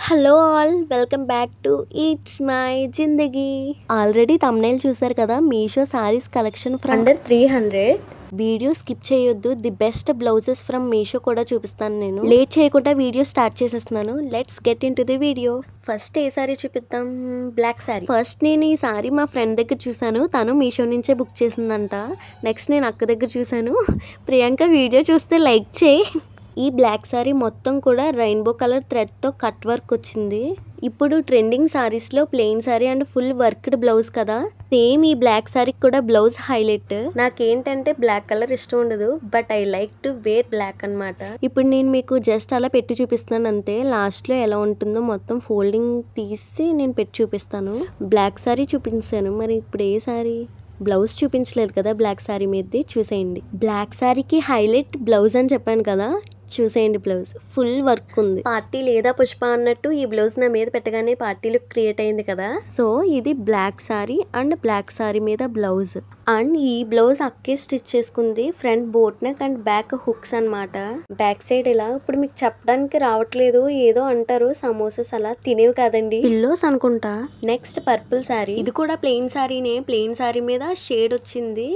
Hello all welcome back to it's my Zindagi. Already thumbnail చూసారు కదా, Meesho saris collection from under 300. Video skip చేయొద్దు, the best blouses from Meesho కూడా చూపిస్తాను. నేను లేట్ చేయకుండా వీడియో స్టార్ట్ చేసేస్తున్నాను. Let's get into the video. First ఏ సారీ చూపిద్దాం? బ్లాక్ సారీ. ఫస్ట్ నేను ఈ సారీ మా ఫ్రెండ్ దగ్గర చూసాను, తను మీషో నుంచే బుక్ చేసిందంట. నెక్స్ట్ నేను అక్క దగ్గర చూసాను. ప్రియాంక వీడియో చూస్తే లైక్ చేయి. ఈ బ్లాక్ సారీ మొత్తం కూడా రెయిన్బో కలర్ థ్రెడ్తో కట్ వర్క్ వచ్చింది. ఇప్పుడు ట్రెండింగ్ సారీస్లో plain sari and full worked blouse కదా, సేమ్ ఈ బ్లాక్ సారీకి కూడా బ్లౌజ్ హైలైట్. నాకేంటంటే బ్లాక్ కలర్ ఇష్టం ఉండదు, but I like to wear black అనమాట. ఇప్పుడు నేను మీకు జస్ట్ అలా పెట్టి చూపిస్తున్నాను అంతే. లాస్ట్లో ఎలా ఉంటుందో మొత్తం ఫోల్డింగ్ తీసి నేను పెట్టి చూపిస్తాను. బ్లాక్ సారీ చూపించాను, మరి ఇప్పుడు ఏ సారీ? బ్లౌజ్ చూపించలేదు కదా బ్లాక్ సారీ మీదది, చూసేయండి. బ్లాక్ సారీకి హైలైట్ బ్లౌజ్ అని చెప్పాను కదా, చూసేయండి. బ్లౌజ్ ఫుల్ వర్క్ ఉంది. పార్టీ లేదా పుష్ప అన్నట్టు ఈ బ్లౌజ్ నా మీద పెట్టగానే పార్టీ లుక్ క్రియేట్ అయింది కదా. సో ఇది black sari and black sari మీద బ్లౌజ్. అండ్ ఈ బ్లౌజ్ అక్కే స్టిచ్ చేసుకుంది. Front boat neck and back hooks అన్నమాట. బ్యాక్ సైడ్ ఇలా ఇప్పుడు మీకు చెప్పడానికి రావట్లేదు, ఏదో అంటారు సమోసాస్ అలా తినేవి కాదండి, పిల్లోస్ అనుకుంటా. Next purple sorry. ఇది కూడా ప్లెయిన్ సారీనే. ప్లెయిన్ సారీ మీద షేడ్ వచ్చింది,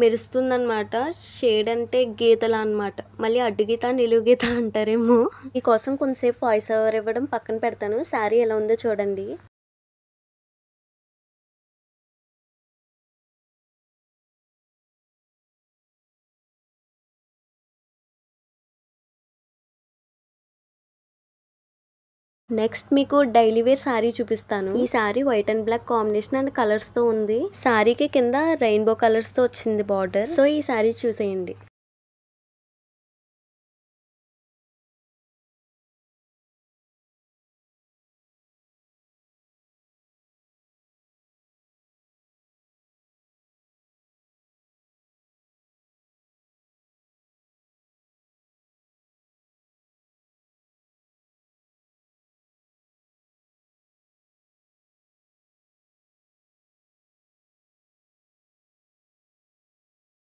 మెరుస్తుందన్నమాట. షేడ్ అంటే గీతలా అనమాట. మళ్ళీ అడ్డు గీత నిలువు గీత అంటారేమో. మీకోసం కొంతసేపు వాయిస్ ఓవర్ ఇవ్వడం పక్కన పెడతాను. శారీ ఎలా ఉందో చూడండి. నెక్స్ట్ మీకు డైలీ వేర్ సారీ చూపిస్తాను. ఈ sari white and black combination and colours తో ఉంది. సారీకి కింద రెయిన్బో కలర్స్ తో వచ్చింది బార్డర్. సో ఈ సారీ చూసేయండి.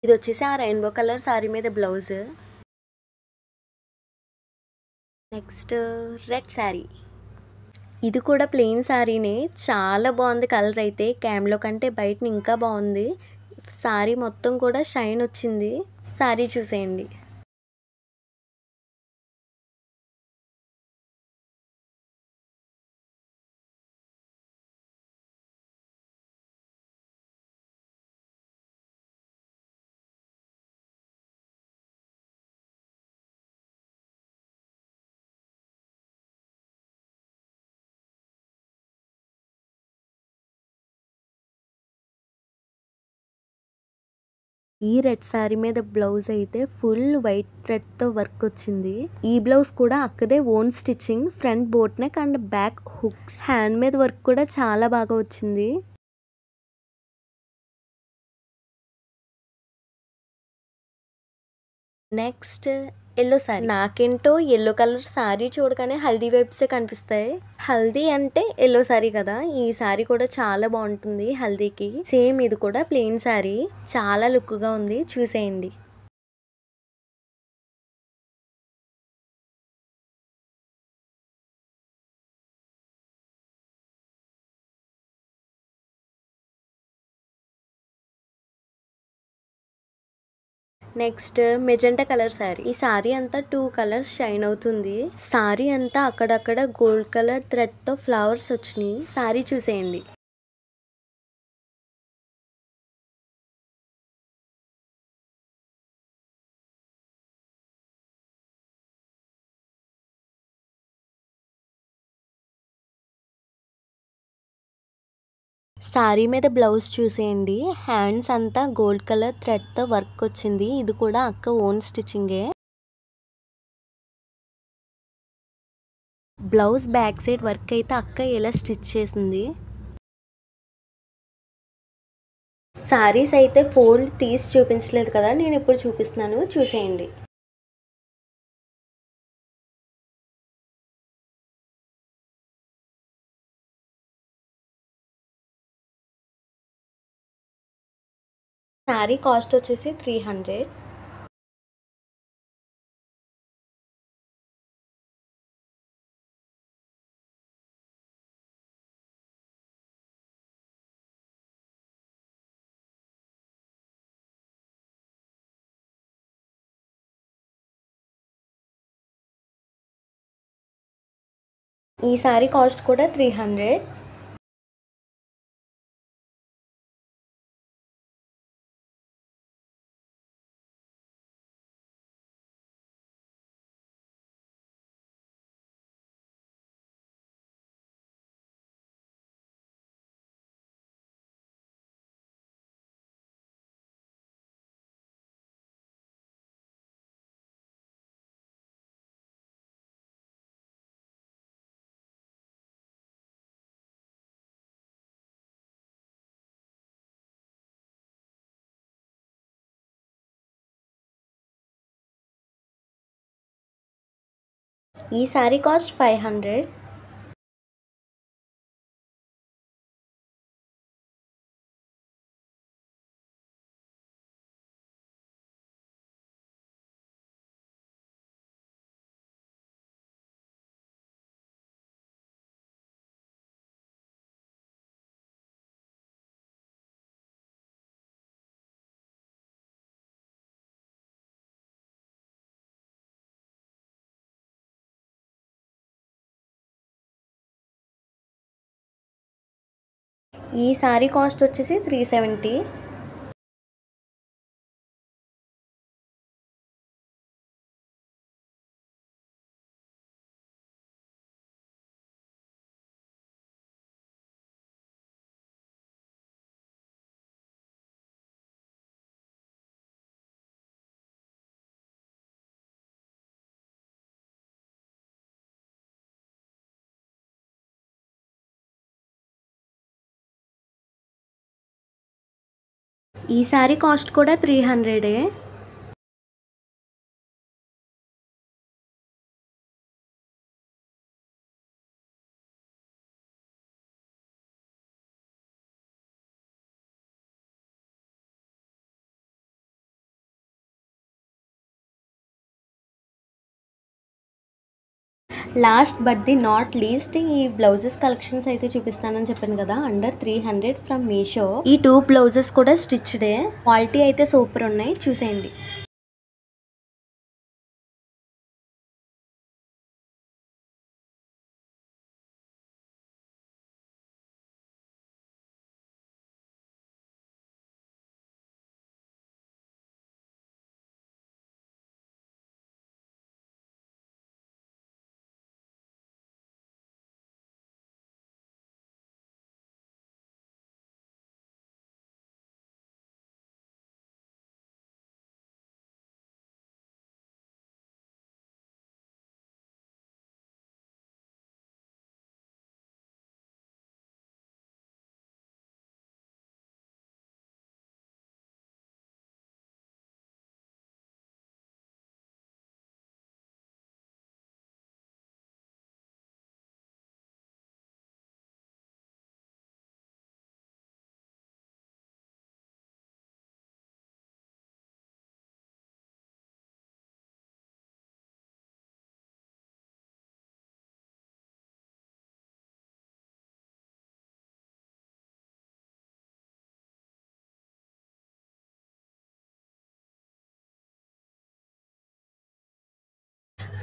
ఇది వచ్చేసి ఆ రెయిన్బో కలర్ సారీ మీద బ్లౌజ్. Next red sari. ఇది కూడా ప్లెయిన్ శారీనే, చాలా బాగుంది. కలర్ అయితే క్యామ్లో కంటే బయట ఇంకా బాగుంది. శారీ మొత్తం కూడా షైన్ వచ్చింది. శారీ చూసేయండి. ఈ రెడ్ శారీ మీద బ్లౌజ్ అయితే ఫుల్ వైట్ థ్రెడ్ తో వర్క్ వచ్చింది. ఈ బ్లౌజ్ కూడా అక్కదే own stitching. Front boat neck and back hooks. Hand మీద వర్క్ కూడా చాలా బాగా వచ్చింది. Next yellow sari. నాకేంటో ఎల్లో కలర్ సారీ చూడగానే హల్దీ వైబ్సే కనిపిస్తాయి. హల్దీ అంటే ఎల్లో సారీ కదా, ఈ సారీ కూడా చాలా బాగుంటుంది హల్దీకి. సేమ్ ఇది కూడా ప్లెయిన్ సారీ, చాలా లుక్ గా ఉంది. చూసేయండి. Next magenta colour sari. ఈ శారీ అంతా 2 కలర్స్ షైన్ అవుతుంది. శారీ అంతా అక్కడక్కడ గోల్డ్ కలర్ థ్రెడ్ తో ఫ్లవర్స్ వచ్చినాయి. శారీ చూసేయండి. శారీ మీద బ్లౌజ్ చూసేయండి. హ్యాండ్స్ అంతా గోల్డ్ కలర్ థ్రెడ్ తో వర్క్ వచ్చింది. ఇది కూడా అక్క ఓన్ స్టిచ్చింగే. బ్లౌజ్ బ్యాక్ సైడ్ వర్క్ అయితే అక్క ఇలా స్టిచ్ చేసింది. శారీస్ అయితే ఫోల్డ్ తీసి చూపించలేదు కదా, నేను ఇప్పుడు చూపిస్తున్నాను. చూసేయండి. శారీ కాస్ట్ వచ్చేసి 300. ఈ సారీ కాస్ట్ కూడా 300. ఈ సారీ కాస్ట్ 500. ఈ సారీ కాస్ట్ వచ్చేసి 370. ఈ సారీ కాస్ట్ కూడా 300. Last but the not least ఈ బ్లౌజెస్ కలెక్షన్స్ అయితే చూపిస్తానని చెప్పాను కదా, అండర్ 300 ఫ్రమ్ మీషో. ఈ 2 బ్లౌజెస్ కూడా స్టిచ్డే, క్వాలిటీ అయితే సూపర్ ఉన్నాయి, చూసేయండి.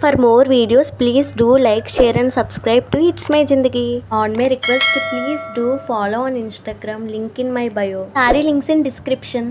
For more videos, please do like, share and subscribe to It's My Zindagi. On my request, please do follow on Instagram, link in my bio. Saree links in description.